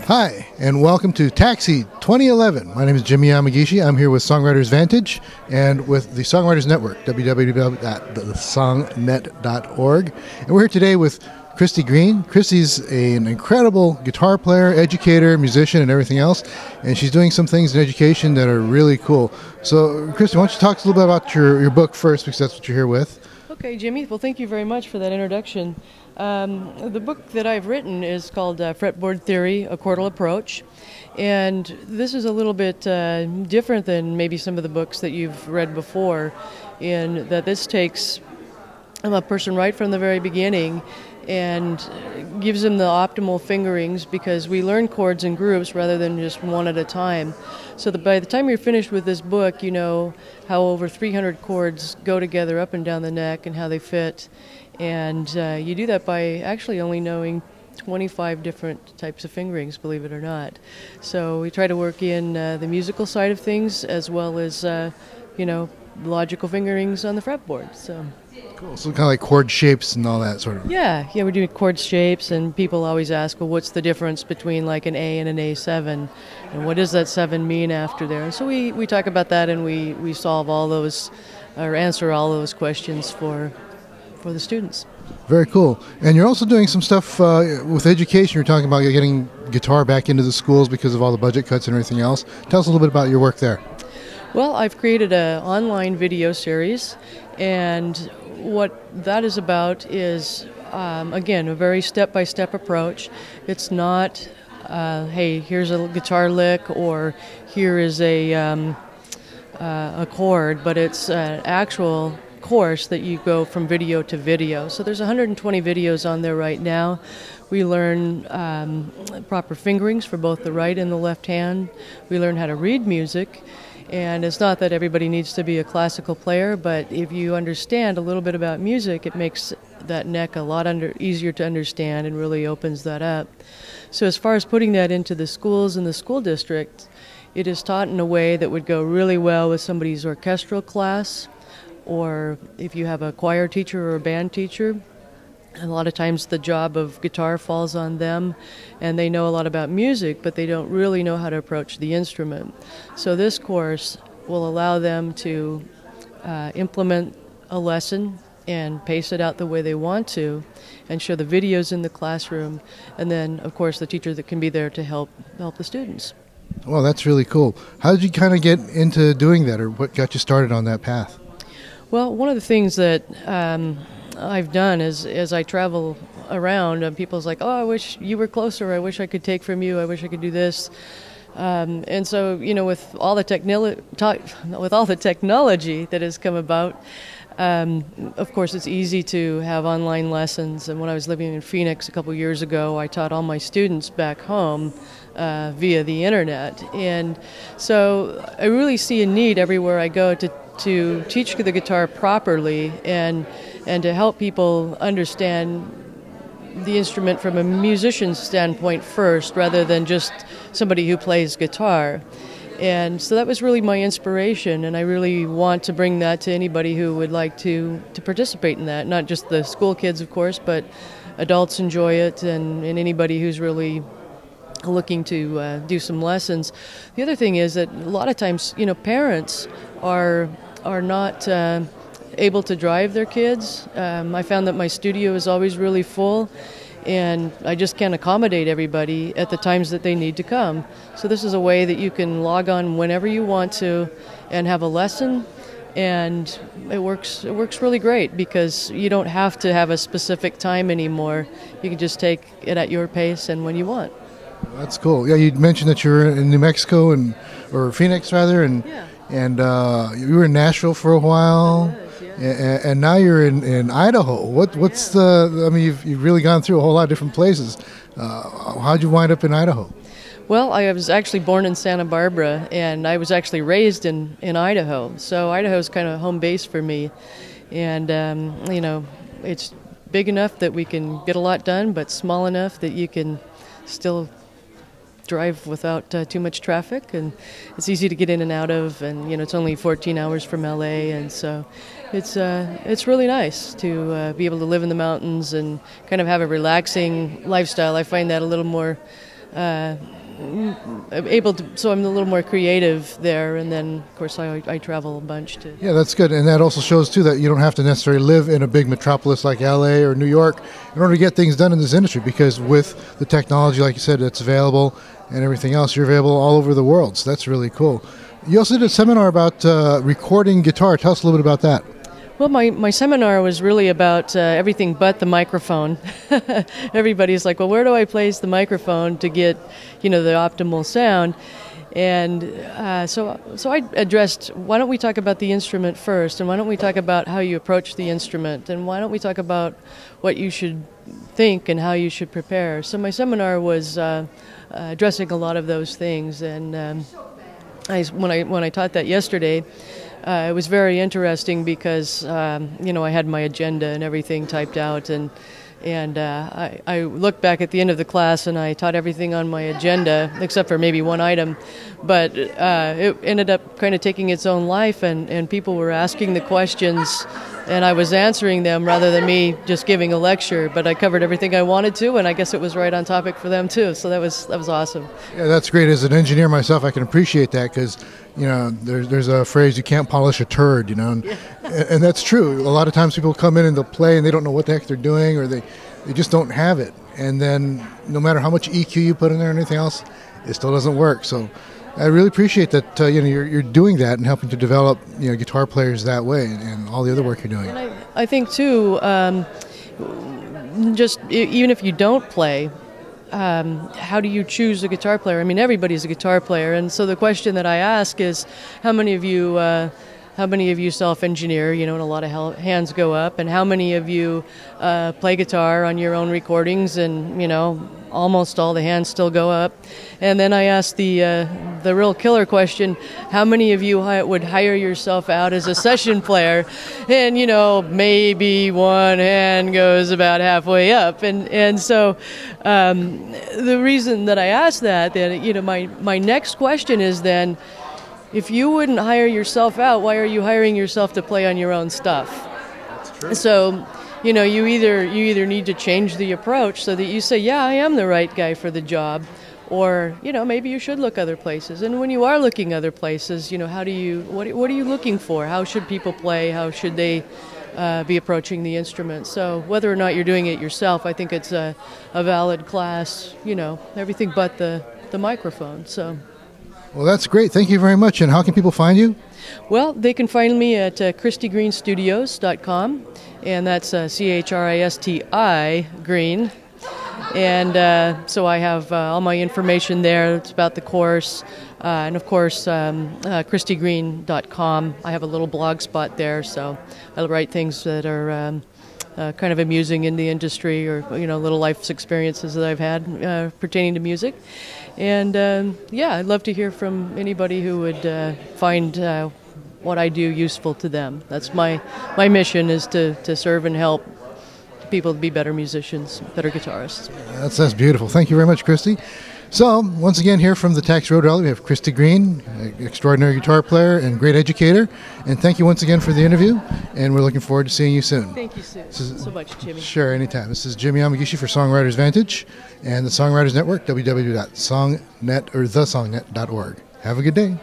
Hi, and welcome to Taxi 2011. My name is Jimi Yamagishi. I'm here with Songwriters Vantage and with the Songwriters Network, www.thesongnet.org. And we're here today with Christi Green. Christi's an incredible guitar player, educator, musician, and everything else. And she's doing some things in education that are really cool. So, Christi, why don't you talk a little bit about your book first, because that's what you're here with. Okay, Jimmy. Well, thank you very much for that introduction. The book that I've written is called Fretboard Theory, A Chordal Approach. And this is a little bit different than maybe some of the books that you've read before, in that this takes a person right from the very beginning and gives them the optimal fingerings, because we learn chords in groups rather than just one at a time. So that by the time you're finished with this book, you know how over 300 chords go together up and down the neck and how they fit. And you do that by actually only knowing 25 different types of fingerings, believe it or not. So we try to work in the musical side of things as well as, logical fingerings on the fretboard. So. Cool. So kind of like chord shapes and all that sort of. Yeah, we're doing chord shapes, and people always ask, well, what's the difference between like an A and an A7, and what does that 7 mean after there? And so we talk about that, and we solve all those, or answer all those questions for the students. Very cool. And you're also doing some stuff with education. You're talking about getting guitar back into the schools because of all the budget cuts and everything else. Tell us a little bit about your work there. Well, I've created an online video series, and what that is about is, again, a very step-by-step approach. It's not, hey, here's a guitar lick, or here is a chord, but it's an actual course that you go from video to video. So there's 120 videos on there right now. We learn proper fingerings for both the right and the left hand. We learn how to read music. And it's not that everybody needs to be a classical player, but if you understand a little bit about music, it makes that neck a lot easier to understand and really opens that up. So as far as putting that into the schools and the school district, it is taught in a way that would go really well with somebody's orchestral class, or if you have a choir teacher or a band teacher. A lot of times the job of guitar falls on them, and they know a lot about music, but they don't really know how to approach the instrument. So this course will allow them to implement a lesson and pace it out the way they want to, and show the videos in the classroom, and then, of course, the teacher that can be there to help the students. Well, that's really cool. How did you kind of get into doing that, or what got you started on that path? Well, one of the things that I've done is, as I travel around, people's like, oh, I wish you were closer, I wish I could take from you, I wish I could do this. And so, with all the technology that has come about, of course, it's easy to have online lessons. And when I was living in Phoenix a couple years ago, I taught all my students back home via the internet. And so I really see a need everywhere I go to teach the guitar properly and to help people understand the instrument from a musician's standpoint first, rather than just somebody who plays guitar. And so that was really my inspiration, and I really want to bring that to anybody who would like to participate in that. Not just the school kids, of course, but adults enjoy it, and anybody who's really looking to do some lessons. The other thing is that a lot of times, parents are not able to drive their kids. I found that my studio is always really full, and I just can't accommodate everybody at the times that they need to come. So this is a way that you can log on whenever you want to and have a lesson, and it works really great, because you don't have to have a specific time anymore. You can just take it at your pace and when you want. That's cool. Yeah, you mentioned that you're in New Mexico, or Phoenix rather, and you were in Nashville for a while. And now you're in Idaho. What's you've really gone through a whole lot of different places. How'd you wind up in Idaho? Well, I was actually born in Santa Barbara, and I was actually raised in Idaho. So Idaho's kind of home base for me. And, it's big enough that we can get a lot done, but small enough that you can still drive without too much traffic, and it's easy to get in and out of, and it's only 14 hours from LA, and so it's really nice to be able to live in the mountains and kind of have a relaxing lifestyle. I find that a little more able to, so I'm a little more creative there, and then of course I travel a bunch too. Yeah, that's good, and that also shows too that you don't have to necessarily live in a big metropolis like LA or New York in order to get things done in this industry, because with the technology, like you said, that's available and everything else, you're available all over the world, so that's really cool. You also did a seminar about recording guitar. Tell us a little bit about that. Well, my seminar was really about everything but the microphone. Everybody's like, well, where do I place the microphone to get, the optimal sound? And so I addressed, why don't we talk about the instrument first, and why don't we talk about how you approach the instrument, and why don't we talk about what you should think and how you should prepare. So my seminar was addressing a lot of those things, and when I taught that yesterday, it was very interesting because, I had my agenda and everything typed out, and I looked back at the end of the class and I taught everything on my agenda except for maybe one item, but it ended up kind of taking its own life, and people were asking the questions and I was answering them rather than me just giving a lecture, but I covered everything I wanted to, and I guess it was right on topic for them too, so that was awesome. Yeah, that's great. As an engineer myself, I can appreciate that, because there's a phrase, you can't polish a turd, and that's true. A lot of times people come in and they'll play and they don't know what the heck they're doing, or they just don't have it, and then no matter how much EQ you put in there or anything else, it still doesn't work. So I really appreciate that you're doing that and helping to develop guitar players that way, and all the other work you're doing. And I think too, just even if you don't play, how do you choose a guitar player? I mean, everybody's a guitar player, and so the question that I ask is, how many of you self-engineer, and a lot of hands go up, and how many of you play guitar on your own recordings, and almost all the hands still go up. And then I asked the real killer question, how many of you would hire yourself out as a session player? And maybe one hand goes about halfway up, and so the reason that I asked that, then my next question is then, if you wouldn't hire yourself out, why are you hiring yourself to play on your own stuff? That's true. So, you either need to change the approach so that you say, yeah, I am the right guy for the job, or maybe you should look other places. And when you are looking other places, what are you looking for? How should people play? How should they be approaching the instrument? So whether or not you're doing it yourself, I think it's a valid class. Everything but the microphone. So. Well, that's great. Thank you very much. And how can people find you? Well, they can find me at ChristiGreenStudios.com, and that's CHRISTI Green. And so I have all my information there. It's about the course. And of course, ChristiGreen.com. I have a little blog spot there, so I'll write things that are kind of amusing in the industry, or little life experiences that I've had pertaining to music. And I'd love to hear from anybody who would find what I do useful to them. That's my mission, is to serve and help people to be better musicians, better guitarists. That's beautiful. Thank you very much, Christi. So, once again, here from the Tax Road Rally, we have Christi Green, extraordinary guitar player and great educator. And thank you once again for the interview, and we're looking forward to seeing you soon. Thank you so much, Jimmy. Sure, anytime. This is Jimi Yamagishi for Songwriters Vantage and the Songwriters Network, www.songnet or thesongnet.org. Have a good day.